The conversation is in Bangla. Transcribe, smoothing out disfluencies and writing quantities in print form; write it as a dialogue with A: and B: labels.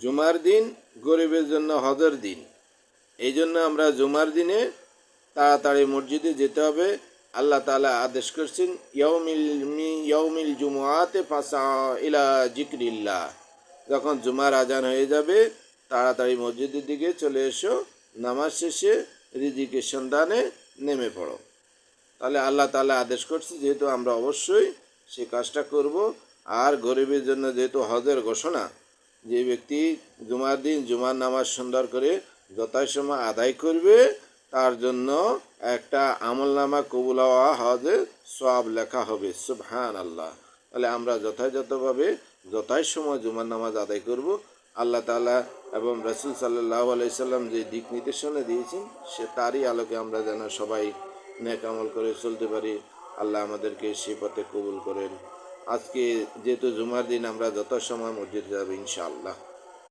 A: জুমার দিন গরিবের জন্য হজের দিন। এই জন্য আমরা জুমার দিনে তাড়াতাড়ি মসজিদে যেতে হবে। আল্লাহ তাআলা আদেশ করছেন, ইয়াউমিল জুমুআতে ফাসআউ ইলা যিকরিল্লাহ। যখন জুমার আজান হয়ে যাবে তাড়াতাড়ি মসজিদের দিকে চলে এসো, নামাজ শেষে রিজিকের সন্ধানে নেমে পড়ো। তাহলে আল্লাহ তাআলা আদেশ করছে, যেহেতু আমরা অবশ্যই সে কাজটা করব। আর গরিবের জন্য যেহেতু হজের ঘোষণা, যে ব্যক্তি জুমার দিন জুমার নামাজ সুন্দর করে যথাসময় আদায় করবে তার জন্য একটা আমলনামা কবুল হওয়া হজের সওয়াব লেখা হবে। সুবহানাল্লাহ। তাহলে আমরা যথাযথভাবে যথাসময় জুমার নামাজ আদায় করব। আল্লাহ তাআলা এবং রাসূল সাল্লাল্লাহু আলাইহি সাল্লাম যে দিক নির্দেশনা দিয়েছেন সে তারই আলোকে আমরা যেন সবাই নেক আমল করে চলতে পারি। আল্লাহ আমাদেরকে সে পথে কবুল করেন। আজকে যেহেতু জুমার দিন আমরা যথাসময় মসজিদে যাব ইনশাআল্লাহ।